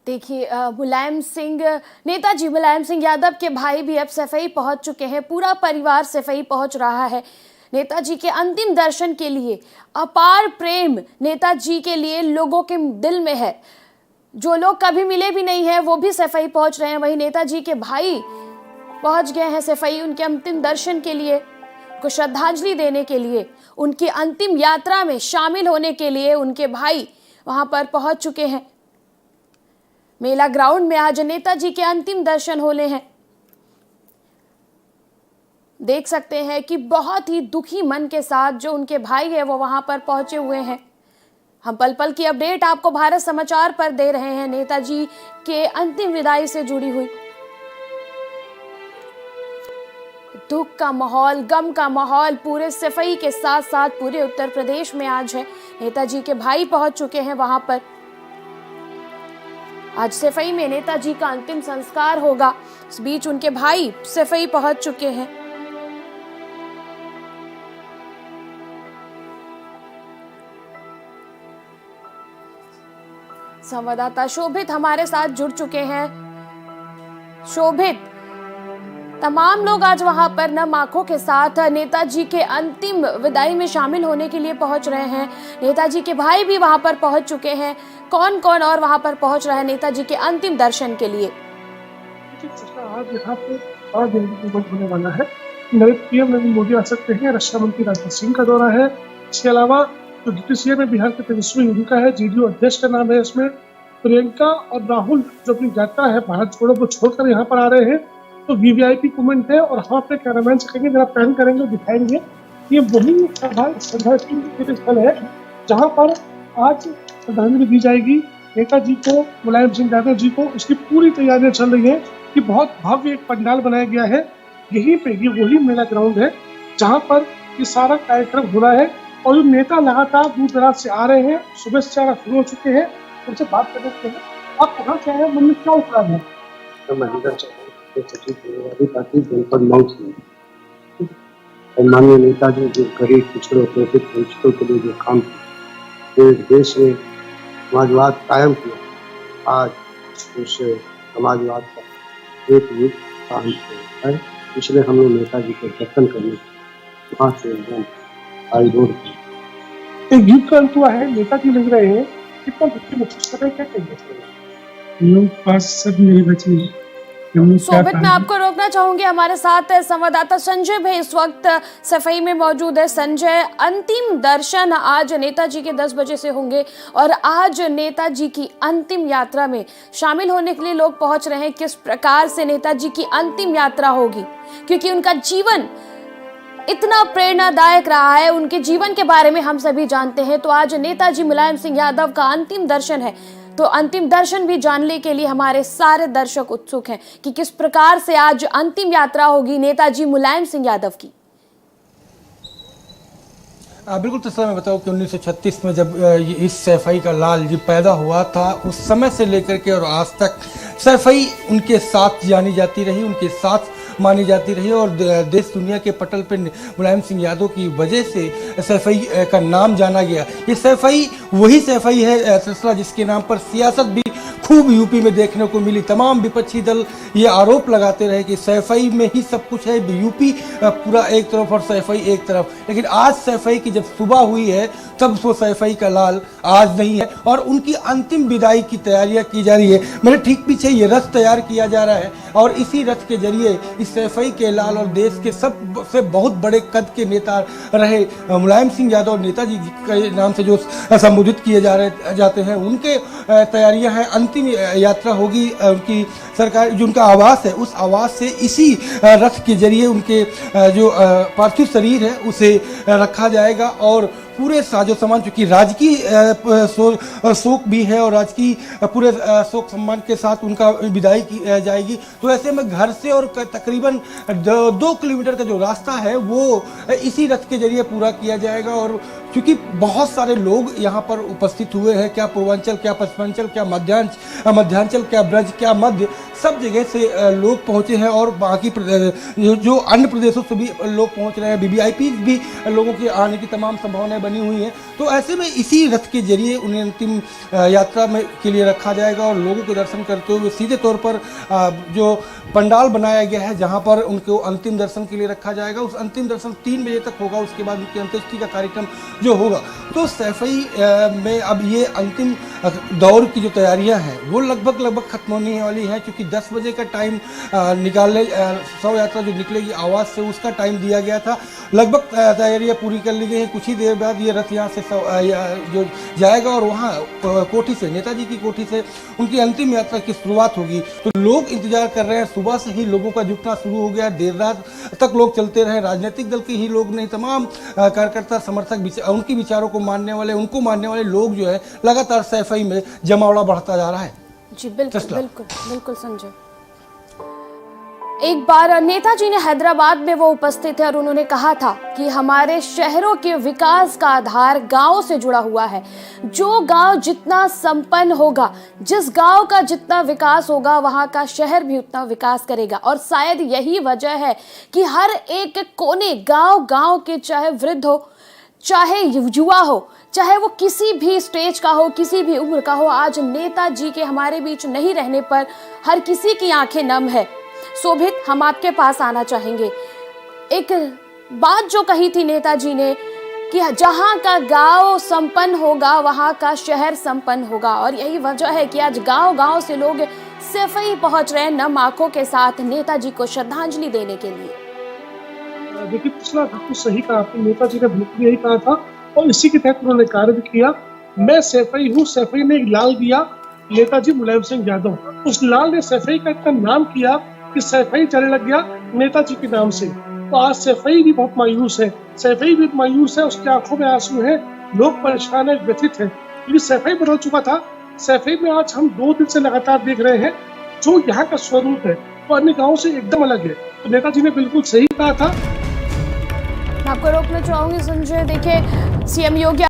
देखिए नेताजी मुलायम सिंह यादव के भाई भी अब सफई पहुंच चुके हैं। पूरा परिवार सफई पहुंच रहा है नेताजी के अंतिम दर्शन के लिए। अपार प्रेम नेताजी के लिए लोगों के दिल में है। जो लोग कभी मिले भी नहीं हैं वो भी सफई पहुंच रहे हैं। वहीं नेताजी के भाई पहुंच गए हैं सफई उनके अंतिम दर्शन के लिए, को श्रद्धांजलि देने के लिए, उनकी अंतिम यात्रा में शामिल होने के लिए उनके भाई वहां पर पहुंच चुके हैं। मेला ग्राउंड में आज नेताजी के अंतिम दर्शन होने हैं। देख सकते हैं कि बहुत ही दुखी मन के साथ जो उनके भाई है वो वहां पर पहुंचे हुए हैं। हम पल पल की अपडेट आपको भारत समाचार पर दे रहे हैं नेताजी के अंतिम विदाई से जुड़ी हुई। दुख का माहौल, गम का माहौल पूरे सफई के साथ साथ पूरे उत्तर प्रदेश में आज है। नेताजी के भाई पहुंच चुके हैं वहां पर। आज सफई में नेताजी का अंतिम संस्कार होगा। इस बीच उनके भाई सफई पहुंच चुके हैं। संवाददाता शोभित हमारे साथ जुड़ चुके हैं। शोभित, तमाम लोग आज वहां पर नम आंखों के साथ नेताजी के अंतिम विदाई में शामिल होने के लिए पहुंच रहे हैं। नेताजी के भाई भी वहां पर पहुंच चुके हैं। कौन कौन और वहां पर पहुंच रहा है नेताजी के अंतिम दर्शन के लिए? आज यहाँ पे होने वाला है। पीएम नरेंद्र मोदी आ सकते हैं। रक्षा मंत्री राजनाथ सिंह का दौरा है। इसके अलावा जो डिप्टी सीएम है बिहार के तेजस्वी उनका है। जेडीयू अध्यक्ष का नाम है इसमें। प्रियंका और राहुल जो अपनी यात्रा है भारत छोड़ो को छोड़कर यहाँ पर आ रहे हैं। तो वीवीआईपी मूवमेंट है और वहाँ पे कैरावैन चलेंगे, जरा पैन करेंगे, दिखाएंगे। ये वही श्रद्धांजलि स्थल है जहाँ पर आज श्रद्धांजलि दी जाएगी नेताजी को, मुलायम सिंह यादव जी को। उसकी पूरी तैयारियां चल रही है कि बहुत भव्य एक पंडाल बनाया गया है। यहीं पे ये वही मेला ग्राउंड है जहाँ पर ये सारा कार्यक्रम हो रहा है। और जो नेता लगातार दूर दराज से आ रहे हैं, सुबह से आना शुरू हो चुके हैं। उनसे बात कर सकते हैं। आप कहाँ से आए हैं, मन में क्या उपलब्ध है? जनपद मऊ से माननीय नेताजी जो गरीब पिछड़ों शोषित वंचितों के लिए जो काम किया, देश में समाजवाद कायम किया, आज उस समाजवाद का एक युग काम किया है। इसलिए हम लोग नेताजी के दर्शन करने वहाँ से एकदम आई रोड एक युग का अंत हुआ है। नेताजी लग रहे हैं, कितना दुखी महसूस कर रहे हैं, क्या कहेंगे? लोग पास सब नहीं बचे। शोभित, मैं आपको रोकना चाहूंगी। हमारे साथ संवाददाता संजय भी इस वक्त सफई में मौजूद है। संजय, अंतिम दर्शन आज नेताजी के 10 बजे से होंगे और आज नेताजी की अंतिम यात्रा में शामिल होने के लिए लोग पहुंच रहे हैं। किस प्रकार से नेताजी की अंतिम यात्रा होगी, क्योंकि उनका जीवन इतना प्रेरणादायक रहा है, उनके जीवन के बारे में हम सभी जानते हैं। तो आज नेताजी मुलायम सिंह यादव का अंतिम दर्शन है, तो अंतिम दर्शन भी जानने के लिए हमारे सारे दर्शक उत्सुक हैं कि किस प्रकार से आज अंतिम यात्रा होगी नेताजी मुलायम सिंह यादव की। बिल्कुल, तो मैं बताऊं कि 1936 में जब इस सैफई का लाल जी पैदा हुआ था, उस समय से लेकर के और आज तक सैफई उनके साथ जानी जाती रही, उनके साथ मानी जाती रही। और देश दुनिया के पटल पर मुलायम सिंह यादव की वजह से सैफई का नाम जाना गया। ये सैफई वही सैफई है सिलसिला जिसके नाम पर सियासत भी खूब यूपी में देखने को मिली। तमाम विपक्षी दल ये आरोप लगाते रहे कि सैफई में ही सब कुछ है, यूपी पूरा एक तरफ और सैफई एक तरफ। लेकिन आज सैफई की जब सुबह हुई है तब वो सैफई का लाल आज नहीं है और उनकी अंतिम विदाई की तैयारियां की जा रही है। मेरे ठीक पीछे ये रथ तैयार किया जा रहा है और इसी रथ के जरिए इस सैफई के लाल और देश के सबसे बहुत बड़े कद के नेता रहे मुलायम सिंह यादव नेताजी के नाम से जो संबोधित किए जाते हैं, उनके तैयारियां हैं। अंतिम यात्रा होगी उनकी सरकार जो उनका आवास है, उस आवास से इसी रथ के जरिए उनके जो पार्थिव शरीर है उसे रखा जाएगा। और पूरे साजो सामान, चूंकि राजकीय शोक भी है और राजकीय पूरे शोक सम्मान के साथ उनका विदाई की जाएगी। तो ऐसे में घर से और तकरीबन 2 किलोमीटर का जो रास्ता है वो इसी रथ के जरिए पूरा किया जाएगा। और क्योंकि बहुत सारे लोग यहाँ पर उपस्थित हुए हैं, क्या पूर्वांचल, क्या पश्चिमांचल, क्या मध्यांचल, क्या ब्रज, क्या मध्य, सब जगह से लोग पहुंचे हैं और बाकी जो अन्य प्रदेशों से भी लोग पहुंच रहे हैं। वीवीआईपी भी लोगों के आने की तमाम संभावनाएं बनी हुई हैं। तो ऐसे में इसी रथ के जरिए उन्हें अंतिम यात्रा में के लिए रखा जाएगा और लोगों के दर्शन करते हुए सीधे तौर पर जो पंडाल बनाया गया है जहां पर उनको अंतिम दर्शन के लिए रखा जाएगा, उस अंतिम दर्शन 3 बजे तक होगा। उसके बाद उनकी अंत्येष्टि का कार्यक्रम जो होगा, तो सैफई में अब ये अंतिम दौर की जो तैयारियां हैं वो लगभग खत्म होने वाली हैं, क्योंकि 10 बजे का टाइम निकालने शव यात्रा जो निकलेगी आवाज़ से उसका टाइम दिया गया था। लगभग तैयारियां पूरी कर ली गई हैं। कुछ ही देर बाद ये रथ यहाँ से जो जाएगा और वहाँ कोठी से, नेताजी की कोठी से उनकी अंतिम यात्रा की शुरुआत होगी। तो लोग इंतजार कर रहे हैं, सुबह से ही लोगों का जुटना शुरू हो गया, देर रात तक लोग चलते रहे। राजनीतिक दल के ही लोग नहीं, तमाम कार्यकर्ता समर्थक, उनके विचारों को मानने वाले, उनको मानने वाले लोग जो है लगातार सैफई में जमावड़ा बढ़ता जा रहा है। जी बिल्कुल बिल्कुल बिल्कुल संजय। एक बार नेताजी ने हैदराबाद में वो उपस्थित थे और उन्होंने कहा था कि हमारे शहरों के विकास का आधार गांव से जुड़ा हुआ है। जो गांव जितना संपन्न होगा, जिस गांव का जितना विकास होगा, वहां का शहर भी उतना विकास करेगा। और शायद यही वजह है कि हर एक कोने, गांव के, चाहे वृद्ध हो, चाहे युवा हो, चाहे वो किसी भी स्टेज का हो, किसी भी उम्र का हो, आज नेताजी के हमारे बीच नहीं रहने पर हर किसी की आंखें नम है। शोभित, हम आपके पास आना चाहेंगे। एक बात जो कही थी नेताजी ने कि जहां का गांव संपन्न होगा वहां का शहर संपन्न होगा, और यही वजह है कि आज गांव से लोग सैफई पहुंच रहे हैं नम आंखों के साथ नेताजी को श्रद्धांजलि देने के लिए। देखिए, पिछला बिल्कुल सही कहा आपने, नेताजी ने बिल्कुल यही कहा था और इसी के तहत उन्होंने कार्य भी किया। मैं सैफई हूँ। सैफई ने एक लाल दिया, नेताजी मुलायम सिंह यादव। उस लाल ने सैफई का इतना नाम किया कि सैफई चलने लग गया नेताजी के नाम से। तो आज सैफई भी बहुत मायूस है, सैफई भी मायूस है, उसकी आंखों में आंसू है, लोग परेशान है, व्यथित है, क्योंकि सैफई बदल चुका था। सैफई में आज हम 2 दिन से लगातार देख रहे हैं जो यहाँ का स्वरूप है वो अन्य गाँव से एकदम अलग है। तो नेताजी ने बिल्कुल सही कहा था। मैं आपको रोकना चाहूंगी संजय। देखिए, सीएम योगी